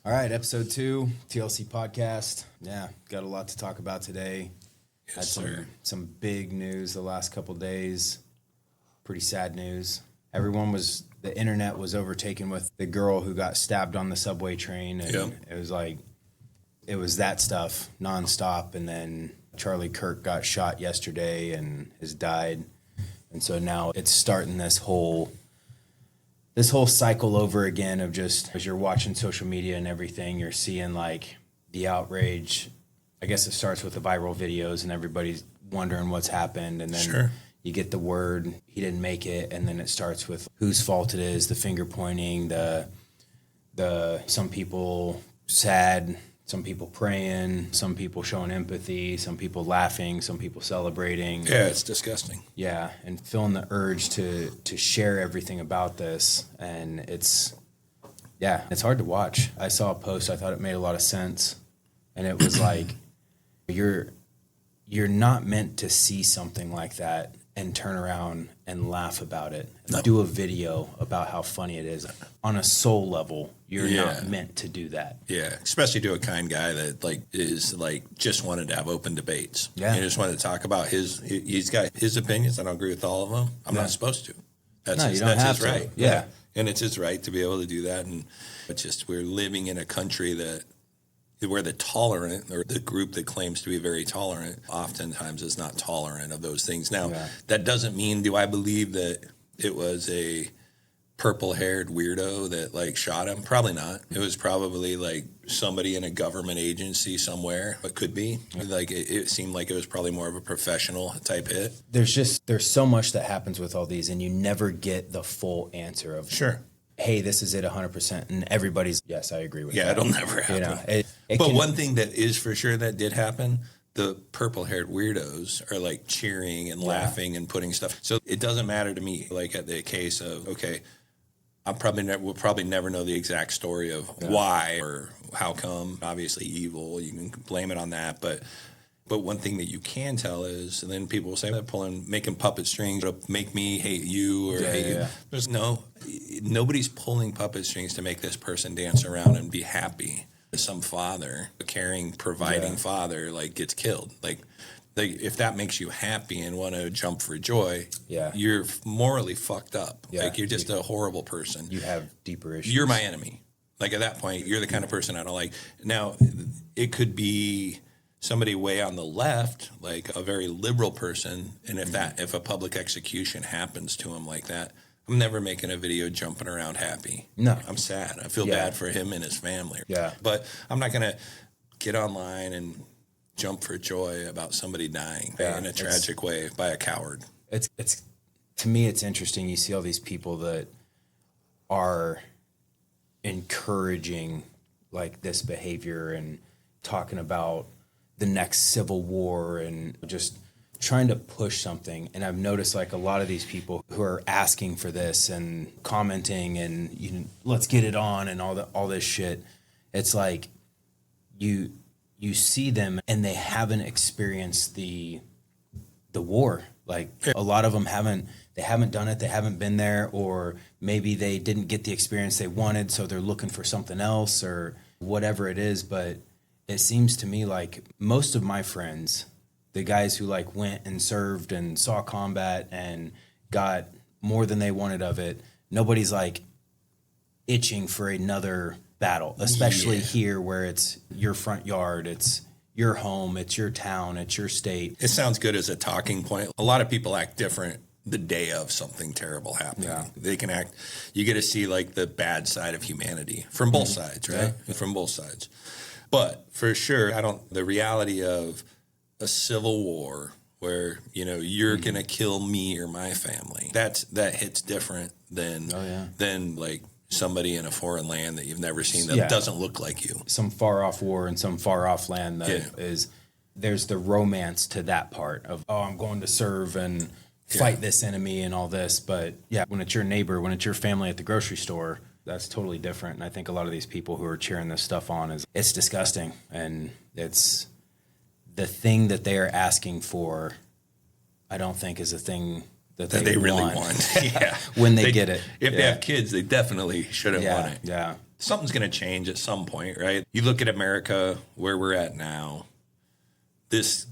All right, episode 2, TLC Podcast. Yeah, got a lot to talk about today. Yes, sir. Some big news the last couple days. Pretty sad news. The internet was overtaken with the girl who got stabbed on the subway train. And it was that stuff nonstop. And then Charlie Kirk got shot yesterday and has died. And so now it's starting this whole cycle over again of just, as you're watching social media and everything, you're seeing like the outrage. I guess it starts with the viral videos and everybody's wondering what's happened. And then you get the word, he didn't make it. And then it starts with whose fault it is, the finger pointing, the some people sad, some people praying, some people showing empathy, some people laughing, some people celebrating. Yeah, it's disgusting. Yeah, and feeling the urge to share everything about this. And it's hard to watch. I saw a post, I thought it made a lot of sense. And it was like, you're not meant to see something like that and turn around and laugh about it. No. Do a video about how funny it is. On a soul level, you're not meant to do that. Yeah, especially to a kind guy that is just wanted to have open debates. Yeah. He just wanted to talk about he's got his opinions. I don't agree with all of them. I'm not supposed to. That's his right. Yeah. And it's his right to be able to do that. And it's just, we're living in a country where the tolerant, or the group that claims to be very tolerant, oftentimes is not tolerant of those things. Now, that doesn't mean, do I believe that it was a purple-haired weirdo that shot him? Probably not. It was probably somebody in a government agency somewhere. It could be. It seemed like it was probably more of a professional type hit. There's so much that happens with all these, and you never get the full answer of hey, this is it 100%. And everybody's, yes, I agree with that. Yeah, it'll never happen. But one thing that is for sure that did happen, the purple-haired weirdos are cheering and laughing and putting stuff. So it doesn't matter to me, at the case of, okay, we'll probably never know the exact story of why or how come. Obviously evil, you can blame it on that. But one thing that you can tell is, and then people will say that making puppet strings to make me hate you or hate you. There's nobody's pulling puppet strings to make this person dance around and be happy. Some father, a caring, providing father, gets killed. If that makes you happy and want to jump for joy, you're morally fucked up. Yeah. You're just a horrible person. You have deeper issues. You're my enemy. At that point, you're the kind of person I don't like. Now, it could be somebody way on the left, a very liberal person, and if a public execution happens to him like that, I'm never making a video jumping around happy. No. I'm sad. I feel bad for him and his family. Yeah. But I'm not going to get online and jump for joy about somebody dying in a tragic way by a coward. It's to me, it's interesting. You see all these people that are encouraging this behavior and talking about the next civil war and just trying to push something. And I've noticed a lot of these people who are asking for this and commenting and let's get it on and all this shit. It's you see them and they haven't experienced the war. A lot of them haven't done it. They haven't been there, or maybe they didn't get the experience they wanted. So they're looking for something else or whatever it is. But it seems to me most of my friends, the guys who went and served and saw combat and got more than they wanted of it, nobody's itching for another battle, especially here where it's your front yard, it's your home, it's your town, it's your state. It sounds good as a talking point. A lot of people act different the day of something terrible happening. Yeah. They can act, you get to see the bad side of humanity from both sides, right? Yeah. From both sides. But for sure, the reality of a civil war where, you're going to kill me or my family, that hits different than somebody in a foreign land that you've never seen that doesn't look like you. Some far off war in some far off land that there's the romance to that part of, I'm going to serve and fight this enemy and all this. But when it's your neighbor, when it's your family at the grocery store, that's totally different. And I think a lot of these people who are cheering this stuff on it's disgusting. And it's the thing that they are asking for, I don't think is a thing that they really want. Yeah. When they get it. If they have kids, they definitely shouldn't want it. Yeah. Something's going to change at some point, right? You look at America, where we're at now, this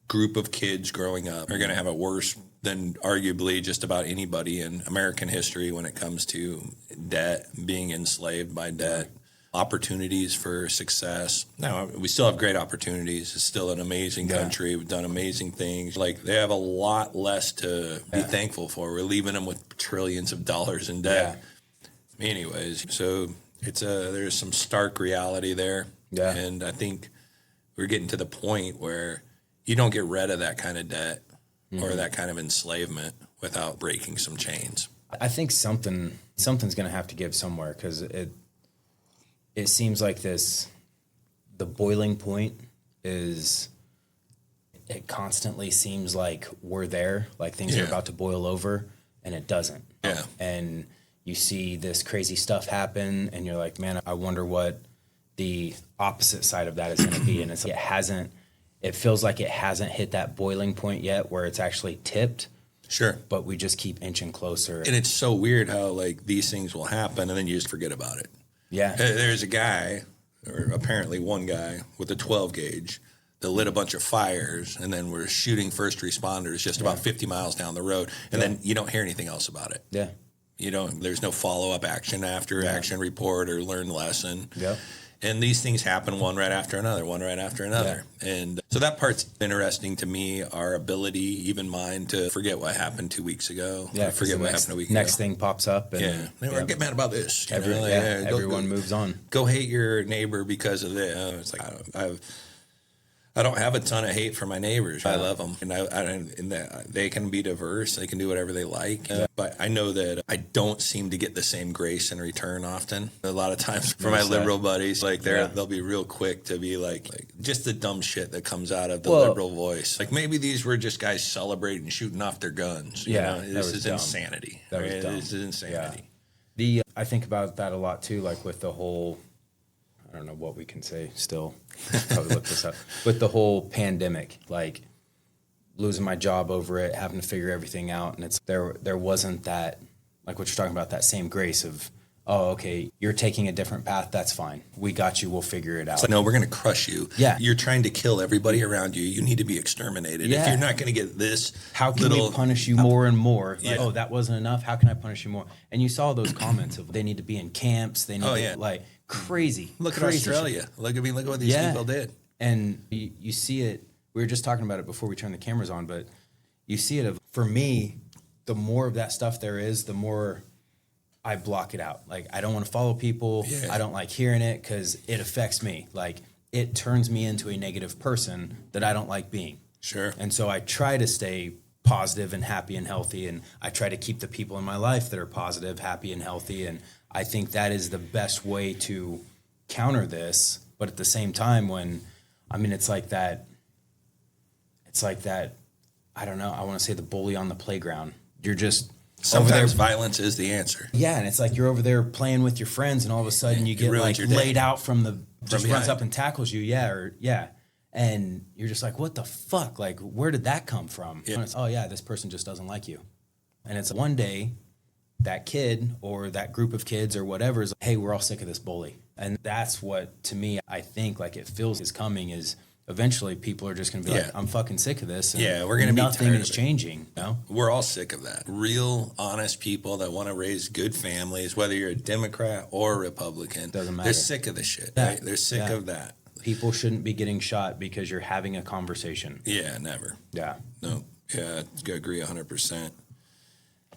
group of kids growing up are going to have it worse than arguably just about anybody in American history when it comes to debt, being enslaved by debt, opportunities for success. Now, we still have great opportunities. It's still an amazing country. We've done amazing things. Like, they have a lot less to be thankful for. We're leaving them with trillions of dollars in debt. Anyways, so there's some stark reality there. Yeah. And I think we're getting to the point where you don't get rid of that kind of debt or that kind of enslavement without breaking some chains. I think something's going to have to give somewhere, because it seems like the boiling point is, it constantly seems like we're there, like things are about to boil over, and it doesn't. Yeah. And you see this crazy stuff happen, and you're like, man, I wonder what the opposite side of that is going to be. And it feels like it hasn't hit that boiling point yet where it's actually tipped. Sure. But we just keep inching closer. And it's so weird how, like, these things will happen and then you just forget about it. Yeah. There's a guy, or apparently one guy, with a 12 gauge that lit a bunch of fires, and then we're shooting first responders just about 50 miles down the road. And then you don't hear anything else about it. Yeah. There's no follow-up action after action report or learned lesson. Yeah. And these things happen one right after another. Yeah. And so that part's interesting to me, our ability, even mine, to forget what happened 2 weeks ago. Yeah, forget what happened a week ago. Next thing pops up. And, Get mad about this. Everyone moves on. Go hate your neighbor because of it. It's like, I don't have a ton of hate for my neighbors. I love them, and they can be diverse. They can do whatever they like. But I know that I don't seem to get the same grace in return often. A lot of times for my liberal buddies, like they'll be real quick to be like just the dumb shit that comes out of the liberal voice. Like, maybe these were just guys celebrating, shooting off their guns. This is insanity. This is insanity. Yeah. I think about that a lot too, like with the whole, I don't know what we can say still. Probably look this up. With the whole pandemic, like losing my job over it, having to figure everything out, and it's there wasn't that, like what you're talking about, that same grace of, oh, okay, you're taking a different path, that's fine. We got you, we'll figure it out. So, no, we're going to crush you. Yeah. You're trying to kill everybody around you. You need to be exterminated. Yeah. If you're not going to get this, how can we punish you more and more? Like, oh, that wasn't enough. How can I punish you more? And you saw those comments of they need to be in camps. They need to, like, crazy. Look at Australia. Look at what these people did. And you see it. We were just talking about it before we turned the cameras on, but you see it. For me, the more of that stuff there is, the more I block it out. Like, I don't want to follow people. Yeah. I don't like hearing it because it affects me. Like, it turns me into a negative person that I don't like being. Sure. And so I try to stay positive and happy and healthy, and I try to keep the people in my life that are positive, happy, and healthy. And I think that is the best way to counter this. But at the same time, it's like that, I don't know, I want to say the bully on the playground. You're just sometimes violence is the answer. Yeah, and it's like you're over there playing with your friends, and all of a sudden you get like laid out just runs up and tackles you. Yeah. And you're just like, what the fuck? Like, where did that come from? Yeah. And it's, oh yeah, this person just doesn't like you. And it's one day that kid or that group of kids or whatever is like, hey, we're all sick of this bully. And that's what, to me, I think like it feels is coming is eventually people are just going to be like, I'm fucking sick of this. And we're going to be nothing is changing. No? We're all sick of that. Real, honest people that want to raise good families, whether you're a Democrat or a Republican, doesn't matter. They're sick of this shit. Right? They're sick of that. People shouldn't be getting shot because you're having a conversation. Yeah, never. Yeah. No. Yeah, I agree 100%.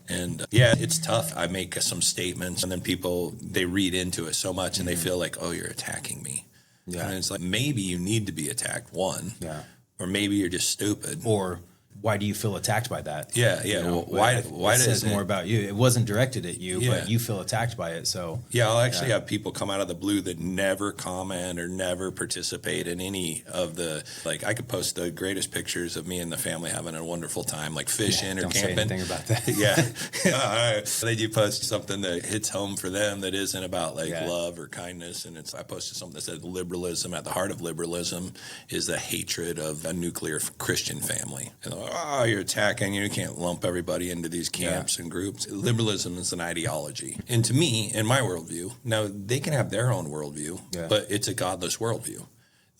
And it's tough. I make some statements and then people, they read into it so much and they feel like, oh, you're attacking me. Yeah. And it's like, maybe you need to be attacked, one. Yeah. Or maybe you're just stupid. Or why do you feel attacked by that? Yeah, yeah. You know, why it says more about you. It wasn't directed at you, but you feel attacked by it. So I'll actually have people come out of the blue that never comment or never participate in any of the, like, I could post the greatest pictures of me and the family having a wonderful time, like fishing or don't camping. Say anything about that. They do post something that hits home for them that isn't about like love or kindness. And I posted something that said liberalism, at the heart of liberalism is the hatred of a nuclear Christian family. And oh, you're attacking, you can't lump everybody into these camps and groups. Liberalism is an ideology. And to me, in my worldview, now they can have their own worldview, but it's a godless worldview.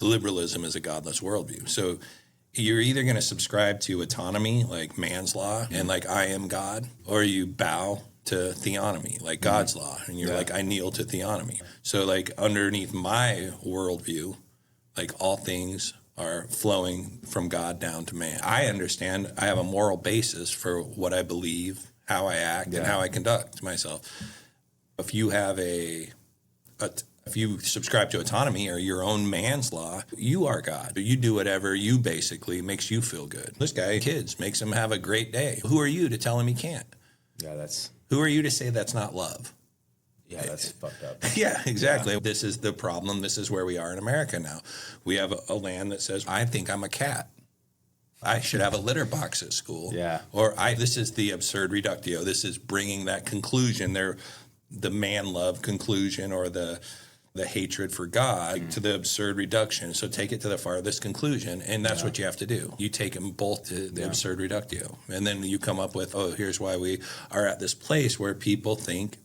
Liberalism is a godless worldview. So you're either going to subscribe to autonomy, like man's law, and like I am God, or you bow to theonomy, like God's law, and you're like, I kneel to theonomy. So like underneath my worldview, like all things are flowing from God down to man. I understand I have a moral basis for what I believe, how I act, and how I conduct myself. If you have if you subscribe to autonomy or your own man's law, you are God. You do whatever you basically makes you feel good. This guy, kids, makes him have a great day. Who are you to tell him he can't? Yeah, Who are you to say that's not love? Yeah, that's fucked up. Yeah, exactly. Yeah. This is the problem. This is where we are in America now. We have a land that says, I think I'm a cat. I should have a litter box at school. Yeah. Or this is the absurd reductio. This is bringing that conclusion there, the man love conclusion or the hatred for God to the absurd reduction. So take it to the farthest conclusion, and that's what you have to do. You take them both to the absurd reductio, and then you come up with, here's why we are at this place where people think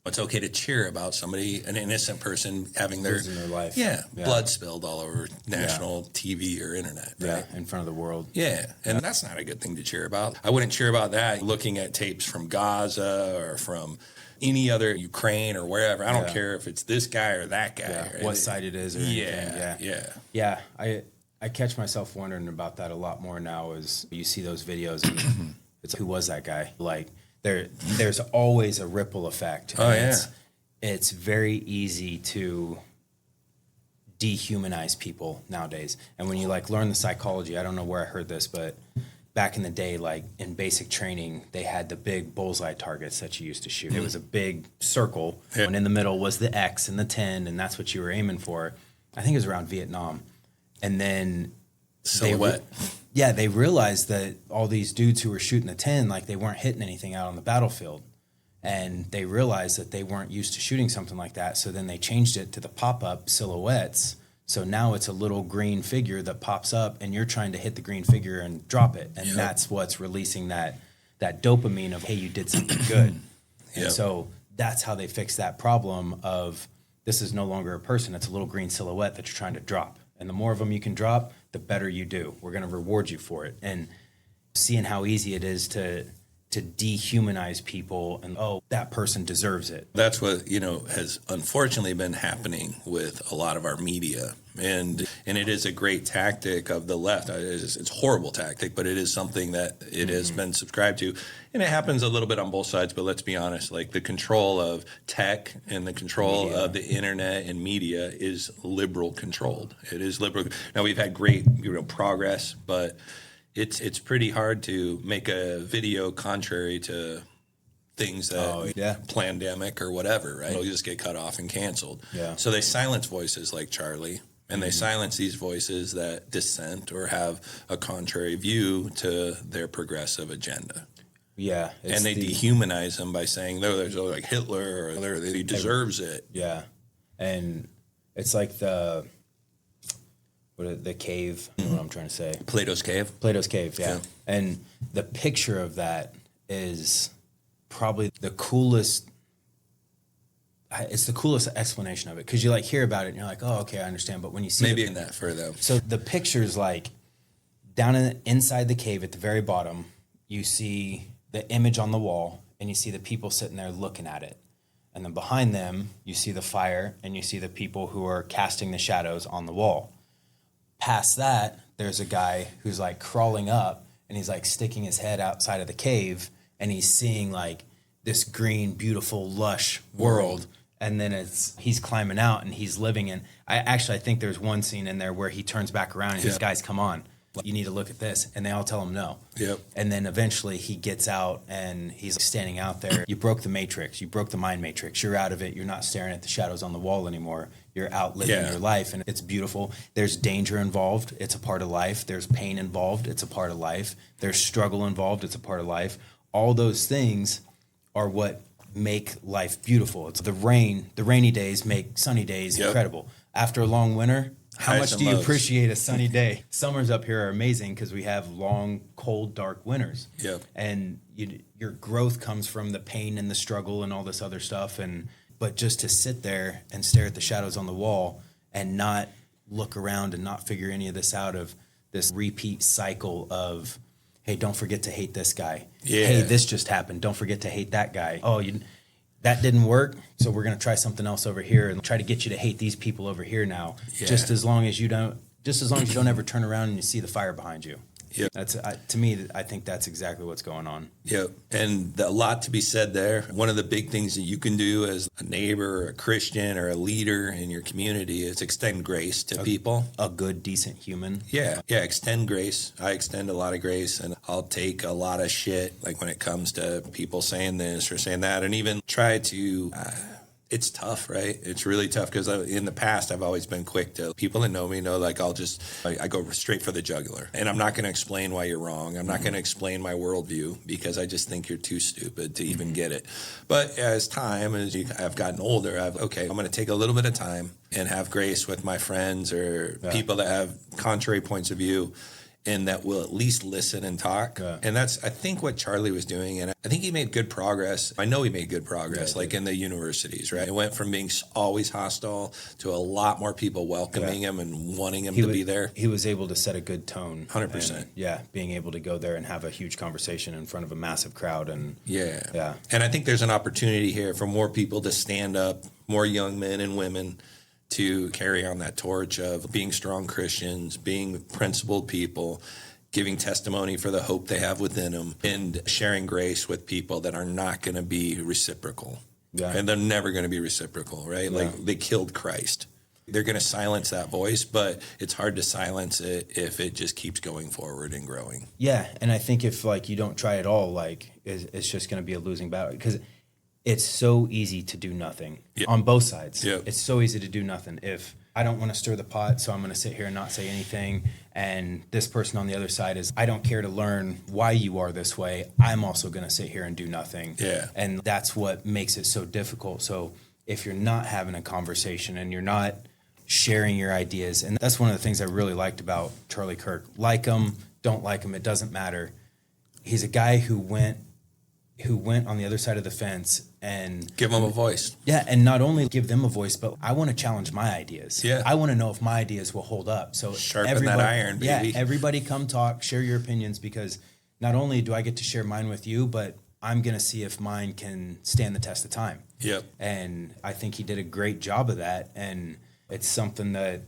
it's okay to cheer about somebody, an innocent person having their life. Blood spilled all over national TV or internet. Right? Yeah, in front of the world. Yeah, and that's not a good thing to cheer about. I wouldn't cheer about that looking at tapes from Gaza or from any other Ukraine or wherever. I don't care if it's this guy or that guy. Yeah. What side it is or anything. Yeah. I catch myself wondering about that a lot more now as you see those videos and it's who was that guy? Like there's always a ripple effect. It's very easy to dehumanize people nowadays. And when you like learn the psychology, I don't know where I heard this, but back in the day, like in basic training, they had the big bullseye targets that you used to shoot. It was a big circle, and in the middle was the X and the 10, and that's what you were aiming for. I think it was around Vietnam. And then they realized that all these dudes who were shooting the 10, like they weren't hitting anything out on the battlefield. And they realized that they weren't used to shooting something like that. So then they changed it to the pop-up silhouettes. So now it's a little green figure that pops up and you're trying to hit the green figure and drop it. And that's what's releasing that dopamine of, hey, you did something good. And so that's how they fix that problem of this is no longer a person. It's a little green silhouette that you're trying to drop. And the more of them you can drop, the better you do. We're going to reward you for it. And seeing how easy it is to dehumanize people and, that person deserves it. That's what, has unfortunately been happening with a lot of our media. And it is a great tactic of the left. It's a horrible tactic, but it is something that it has been subscribed to. And it happens a little bit on both sides, but let's be honest, like the control of tech and the control of the internet and media is liberal controlled. It is liberal. Now we've had great progress, but it's pretty hard to make a video contrary to things that pandemic or whatever, right? It'll just get cut off and canceled. Yeah. So they silence voices like Charlie, and they silence these voices that dissent or have a contrary view to their progressive agenda. Yeah. And they dehumanize them by saying, there's like Hitler or he deserves it. Yeah. And it's like the cave, what I'm trying to say. Plato's cave? Plato's cave, yeah. And the picture of that is probably the coolest. It's the coolest explanation of it because you like hear about it and you're like, oh, okay, I understand. But when you see maybe in that for them. So the picture's like down inside the cave at the very bottom, you see the image on the wall and you see the people sitting there looking at it. And then behind them, you see the fire and you see the people who are casting the shadows on the wall. Past that, there's a guy who's like crawling up and he's like sticking his head outside of the cave and he's seeing like this green, beautiful, lush world. And then he's climbing out and he's living in. I think there's one scene in there where he turns back around and says, guys, come on. You need to look at this. And they all tell him no. Yep. And then eventually he gets out and he's standing out there. You broke the matrix. You broke the mind matrix. You're out of it. You're not staring at the shadows on the wall anymore. You're out living your life. And it's beautiful. There's danger involved. It's a part of life. There's pain involved. It's a part of life. There's struggle involved. It's a part of life. All those things are what make life beautiful. It's the rainy days make sunny days incredible. After a long winter, How much do you appreciate a sunny day? Summers up here are amazing because we have long, cold, dark winters. Yep. And your growth comes from the pain and the struggle and all this other stuff. But just to sit there and stare at the shadows on the wall and not look around and not figure any of this out, of this repeat cycle of, hey, don't forget to hate this guy. Yeah. Hey, this just happened. Don't forget to hate that guy. Oh, that didn't work, so we're going to try something else over here and try to get you to hate these people over here now. Yeah. Just as long as you don't ever turn around and you see the fire behind you. Yep. That's to me, I think that's exactly what's going on. Yep. And a lot to be said there. One of the big things that you can do as a neighbor, or a Christian, or a leader in your community is extend grace to people. A good, decent human. Yeah. Yeah. Extend grace. I extend a lot of grace, and I'll take a lot of shit, like when it comes to people saying this or saying that, and even try to it's tough, right? It's really tough because in the past, I've always been quick to, people that know me know, like, I go straight for the jugular. And I'm not going to explain why you're wrong. I'm not going to explain my worldview because I just think you're too stupid to even get it. But as I've gotten older, I'm going to take a little bit of time and have grace with my friends or people that have contrary points of view, and that will at least listen and talk. Yeah. And that's, I think, what Charlie was doing. And I think he made good progress. I know he made good progress, like in the universities, right? It went from being always hostile to a lot more people welcoming him and wanting him to be there. He was able to set a good tone. 100%. Being able to go there and have a huge conversation in front of a massive crowd. And yeah. And I think there's an opportunity here for more people to stand up, more young men and women, to carry on that torch of being strong Christians, being principled people, giving testimony for the hope they have within them, and sharing grace with people that are not going to be reciprocal. Yeah. And they're never going to be reciprocal, right? Yeah. Like, they killed Christ. They're going to silence that voice, but it's hard to silence it if it just keeps going forward and growing. Yeah, and I think if, like, you don't try at all, like, it's just going to be a losing battle, because it's so easy to do nothing on both sides. Yep. It's so easy to do nothing. If I don't want to stir the pot, so I'm going to sit here and not say anything, and this person on the other side is, I don't care to learn why you are this way, I'm also going to sit here and do nothing. Yeah. And that's what makes it so difficult. So if you're not having a conversation and you're not sharing your ideas, and that's one of the things I really liked about Charlie Kirk. Like him, don't like him, it doesn't matter. He's a guy who went on the other side of the fence and give them a voice. Yeah, and not only give them a voice, but I want to challenge my ideas. Yeah, I want to know if my ideas will hold up. So sharpen that iron, baby. Yeah, everybody come talk, share your opinions, because not only do I get to share mine with you, but I'm going to see if mine can stand the test of time. Yep. And I think he did a great job of that, and it's something that,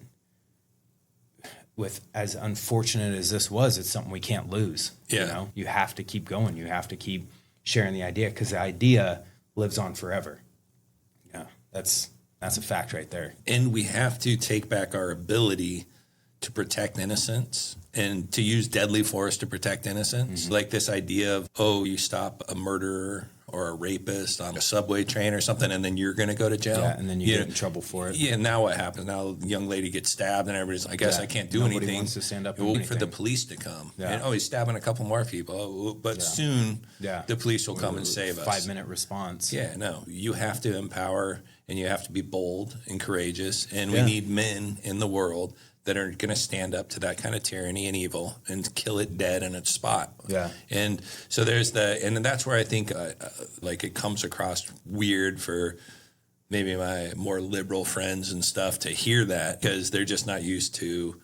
with as unfortunate as this was, it's something we can't lose. Yeah. You know, you have to keep going. You have to keep sharing the idea, because the idea lives on forever. Yeah, that's a fact right there. And we have to take back our ability to protect innocence and to use deadly force to protect innocence. Mm-hmm. Like this idea of, you stop a murderer or a rapist on a subway train or something, and then you're going to go to jail. Yeah, and then you get in trouble for it. Yeah, now what happens? Now a young lady gets stabbed, and everybody's like, I guess I can't do anything. Nobody wants to stand up and wait for the police to come. Yeah. And, he's stabbing a couple more people. But soon the police will come and save us. 5-minute response. Yeah, no. You have to empower, and you have to be bold and courageous, and we need men in the world that are going to stand up to that kind of tyranny and evil and kill it dead in its spot. Yeah. And so and that's where I think like it comes across weird for maybe my more liberal friends and stuff to hear that, because they're just not used to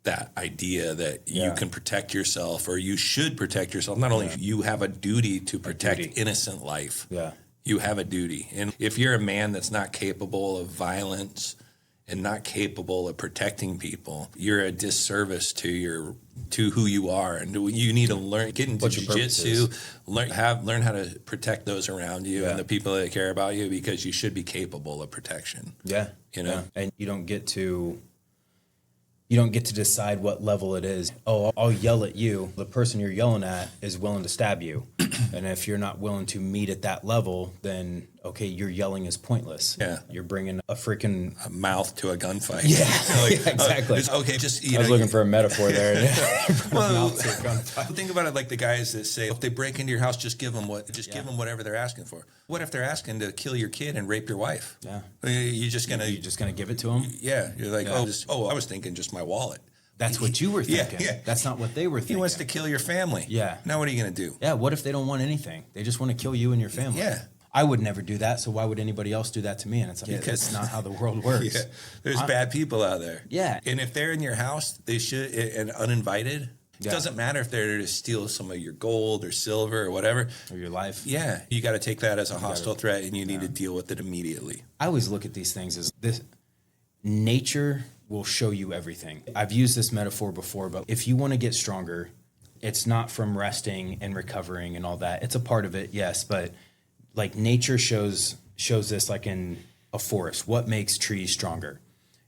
that idea that you can protect yourself, or you should protect yourself. Not only you have a duty to protect innocent life. Yeah. You have a duty. And if you're a man that's not capable of violence and not capable of protecting people, you're a disservice to who you are, and you need to get into jiu-jitsu, learn how to protect those around you and the people that care about you, because you should be capable of protection. Yeah, you know, and you don't get to decide what level it is. Oh, I'll yell at you. The person you're yelling at is willing to stab you, and if you're not willing to meet at that level, then okay, your yelling is pointless. Yeah. You're bringing a freaking a mouth to a gunfight. Yeah, exactly. Okay, just I was looking for a metaphor there. Well, think about it like the guys that say, if they break into your house, just give them whatever they're asking for. What if they're asking to kill your kid and rape your wife? Yeah. You're just gonna give it to them? Yeah. You're like, I was thinking just my wallet. That's what you were thinking. Yeah. That's not what they were thinking. He wants to kill your family. Yeah. Now what are you going to do? Yeah. What if they don't want anything? They just want to kill you and your family. Yeah. I would never do that. So why would anybody else do that to me? And it's like, that's not how the world works. Yeah. There's bad people out there. Yeah. And if they're in your house, they should, and uninvited, it doesn't matter if they're to steal some of your gold or silver or whatever. Or your life. Yeah. You got to take that as a hostile threat and you need to deal with it immediately. I always look at these things as this nature will show you everything. I've used this metaphor before, but if you want to get stronger, it's not from resting and recovering and all that. It's a part of it, yes, but like nature shows this like in a forest. What makes trees stronger?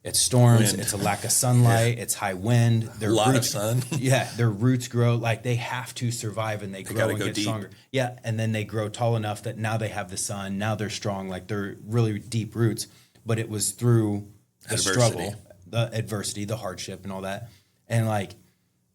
It's storms, it's a lack of sunlight, it's high wind. Their lot of sun. Yeah, their roots grow, like they have to survive and they grow and get stronger. Yeah, and then they grow tall enough that now they have the sun, now they're strong, like they're really deep roots, but it was through the struggle, the adversity, the hardship and all that. And like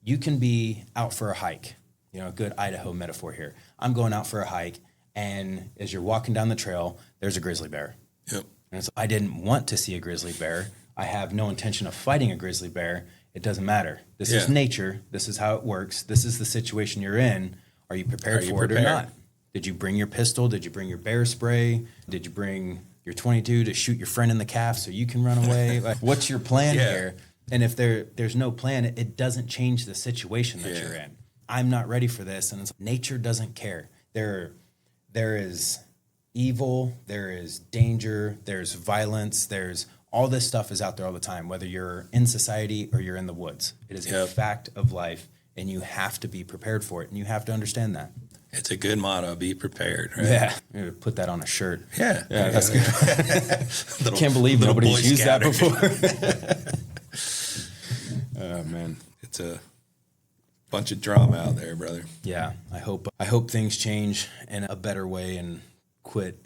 you can be out for a hike, a good Idaho metaphor here. I'm going out for a hike and as you're walking down the trail, there's a grizzly bear. Yep. And I didn't want to see a grizzly bear. I have no intention of fighting a grizzly bear. It doesn't matter. This is nature. This is how it works. This is the situation you're in. Are you prepared for it or not? Did you bring your pistol? Did you bring your bear spray? Did you bring your 22 to shoot your friend in the calf so you can run away? Like, what's your plan here? And if there's no plan, it doesn't change the situation that you're in. I'm not ready for this. And nature doesn't care. There is evil, there is danger, there's violence, there's all this stuff is out there all the time, whether you're in society or you're in the woods. It is a fact of life, and you have to be prepared for it, and you have to understand that. It's a good motto, be prepared, right? Yeah. Maybe put that on a shirt. Yeah. That's good. Can't believe nobody's used that before. Oh, man. It's a bunch of drama out there, brother. Yeah. I hope things change in a better way and quit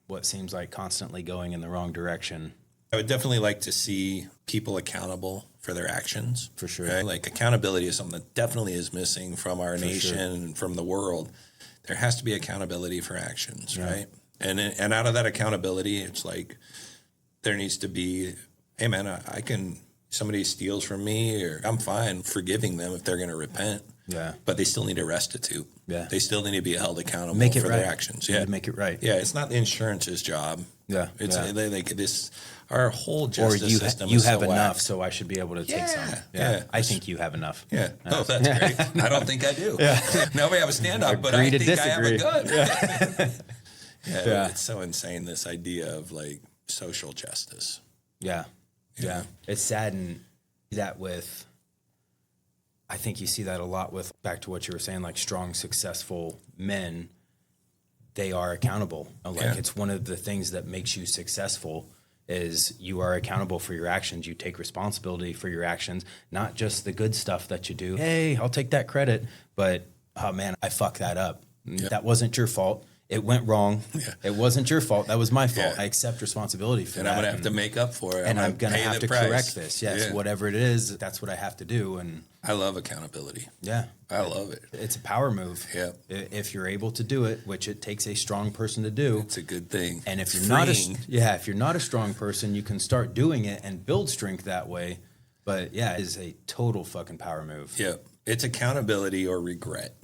what seems like constantly going in the wrong direction. I would definitely like to see people accountable for their actions. For sure. Right? Like accountability is something that definitely is missing from our nation and from the world. There has to be accountability for actions, right? And out of that accountability, it's like there needs to be, hey man, somebody steals from me, or I'm fine forgiving them if they're going to repent. Yeah. But they still need to restitute. Yeah. They still need to be held accountable for their actions. Yeah. Make it right. Yeah. It's not the insurance's job. Yeah. It's like this, our whole justice system. You have enough, so I should be able to take some. Yeah. I think you have enough. Yeah. Oh, that's great. I don't think I do. Now we have a standoff, but I think I have a gun. Yeah. It's so insane, this idea of like social justice. Yeah. Yeah. It's sad and that with, I think you see that a lot with, back to what you were saying, like strong, successful men, they are accountable. It's one of the things that makes you successful is you are accountable for your actions. You take responsibility for your actions, not just the good stuff that you do. Hey, I'll take that credit, but oh man, I fucked that up. That wasn't your fault. It went wrong. It wasn't your fault. That was my fault. I accept responsibility for that. And I'm going to have to make up for it. And I'm going to have to correct this. Yes, whatever it is, that's what I have to do. And I love accountability. Yeah. I love it. It's a power move. Yeah. If you're able to do it, which it takes a strong person to do. It's a good thing. And if you're not a strong person, you can start doing it and build strength that way. But yeah, it is a total fucking power move. Yeah. It's accountability or regret.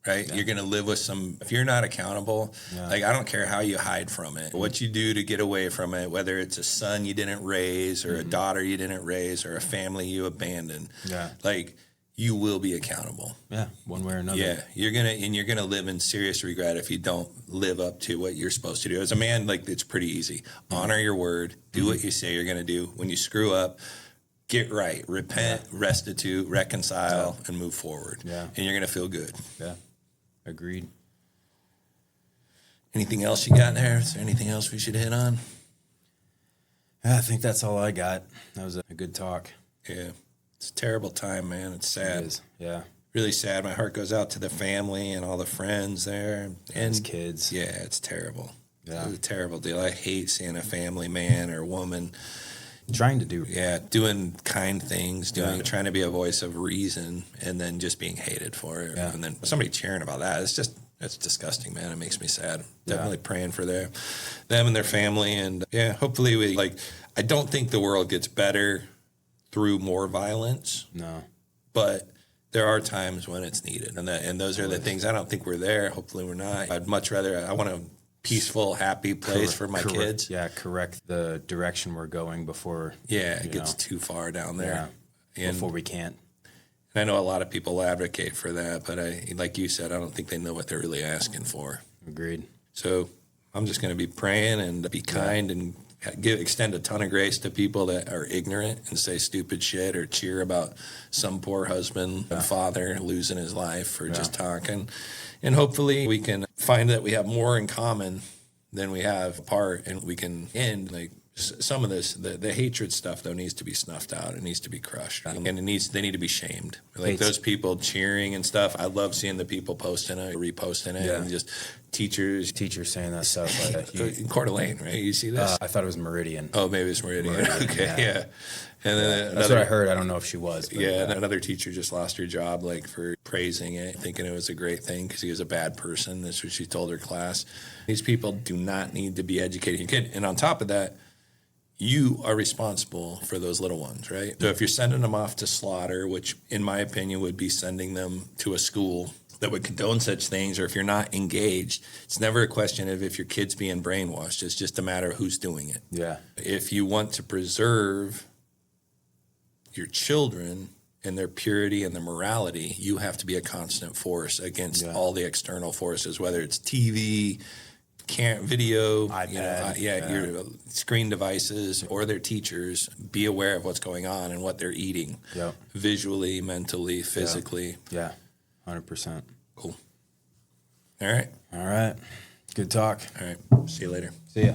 Right? Yeah. You're going to live with if you're not accountable, like I don't care how you hide from it, what you do to get away from it, whether it's a son you didn't raise or a daughter you didn't raise or a family you abandoned, like you will be accountable. Yeah. One way or another. Yeah. You're going to live in serious regret if you don't live up to what you're supposed to do. As a man, like it's pretty easy. Honor your word, do what you say you're going to do. When you screw up, get right, repent, restitute, reconcile, and move forward. Yeah. And you're going to feel good. Yeah. Agreed. Anything else you got in there? Is there anything else we should hit on? I think that's all I got. That was a good talk. Yeah. It's a terrible time, man. It's sad. It is. Yeah. Really sad. My heart goes out to the family and all the friends there. And his kids. Yeah, it's terrible. Yeah. It's a terrible deal. I hate seeing a family man or woman trying to do. Yeah, doing kind things, trying to be a voice of reason, and then just being hated for it. Yeah. And then somebody cheering about that, it's disgusting, man. It makes me sad. Definitely praying for them and their family. And hopefully I don't think the world gets better through more violence. No. But there are times when it's needed. And those are the things. I don't think we're there. Hopefully we're not. I'd much rather, I want a peaceful, happy place for my kids. Yeah, correct the direction we're going before. It gets too far down there. Yeah, before we can't. And I know a lot of people advocate for that, but like you said, I don't think they know what they're really asking for. Agreed. So I'm just going to be praying and be kind and extend a ton of grace to people that are ignorant and say stupid shit or cheer about some poor husband and father losing his life for just talking. And hopefully we can find that we have more in common than we have apart, and we can end some of this. The hatred stuff though needs to be snuffed out. It needs to be crushed, and they need to be shamed. Like those people cheering and stuff. I love seeing the people posting it, reposting it, and just teachers saying that stuff. In Coeur d'Alene, right? You see this? I thought it was Meridian. Oh, maybe it's Meridian. Okay, yeah. And then that's what I heard. I don't know if she was. But and another teacher just lost her job, for praising it, thinking it was a great thing because he was a bad person. That's what she told her class. These people do not need to be educating your kid. And on top of that, you are responsible for those little ones, right? So if you're sending them off to slaughter, which in my opinion would be sending them to a school that would condone such things, or if you're not engaged, it's never a question of if your kid's being brainwashed. It's just a matter of who's doing it. Yeah. If you want to preserve your children and their purity and their morality, you have to be a constant force against all the external forces, whether it's TV, video, iPad, your screen devices, or their teachers. Be aware of what's going on and what they're eating, visually, mentally, physically. Yeah, 100%. Cool. All right. Good talk. All right. See you later. See ya.